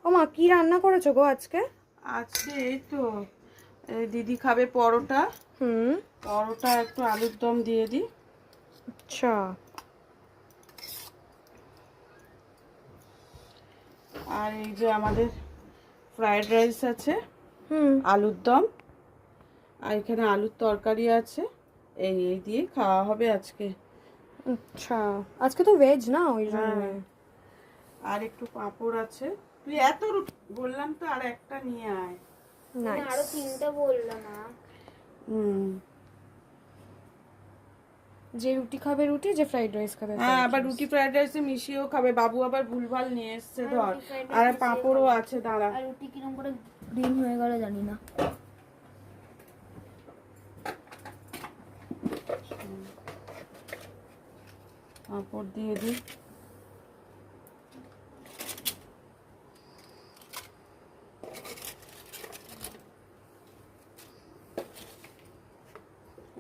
ও মা, কি রান্না করেছো গো আজকে? আজকে এই তো দিদি খাবে পরোটা। হুম। পরোটা একটু আলুর দম দিয়ে দিই। আচ্ছা। আর এই যে আমাদের ফ্রাইড রাইস আছে, হুম। আলুর দম, আর এখানে আলুর তরকারি আছে। এই এই দিয়ে খাওয়া হবে আজকে। আচ্ছা, আজকে তো ভেজ না, ওই জন্য। হ্যাঁ, আর একটু পাঁপড় আছে। তুই এত বললাম তো, আর একটা নিয়ে আয়। নাইস। আরো 3টা বললো না। হুম। যে রুটি খাবে রুটি, যে ফ্রাইড রাইস খাবে হ্যাঁ, ফ্রাইড আবার রাইস। রুটি ফ্রাইড রাইসে মিশিয়েও খাবে। বাবু আবার ভুলভাল নিয়ে এসছে আর ধর। রুটি fried rice আর মিশিয়ে পাঁপড়ও খাবো। আছে, দাঁড়া। আর রুটি কিরম করে গ্রিন হয়ে গেল জানি না। পাঁপড় দিয়ে দিই।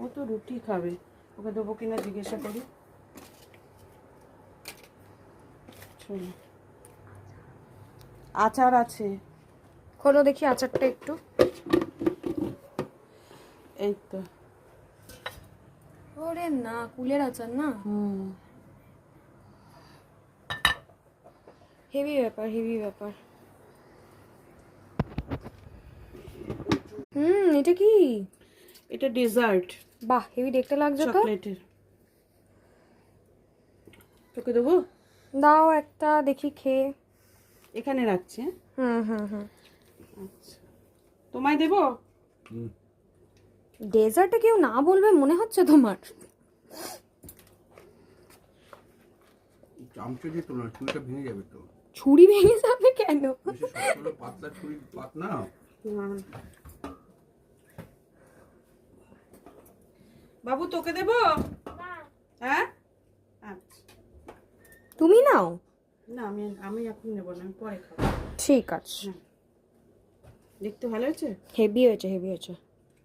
ও তো রুটি খাবে, ওকে দেবো কিনা জিজ্ঞাসা করি। শোনো, আচার আছে। খোলো দেখি আচারটা একটু। এই তো। ওরে না, কুলের আচার না। হুম। হেভি ব্যাপার, হেভি ব্যাপার। এটা কি? এটা ডেজার্ট, বাহ, হেভি দেখতে লাগছে তো। চকলেটের। তোকে দেবো? দাও একটা দেখি খেয়ে। এখানে রাখছি। হ্যাঁ? হুম হুম হুম। আচ্ছা, তোমায় দেবো? ডেজার্টে কেউ না বলবে মনে হচ্ছে তোমার? চামচে দিয়ে তোলা, ছুরিটা ভেঙে যাবে তো। ছুরি ভেঙে যাবে কেন? বেশি শক্ত হলে পাতলা ছুরি পাত না। বাবু তোকে দেবো? হ্যাঁ, আচ্ছা। তুমি নাও। না, আমি আমি এখন নেবো না, আমি পরে খাবো। ঠিক আছে। দেখতে ভালো হয়েছে? হেভি হয়েছে, হেভি হয়েছে।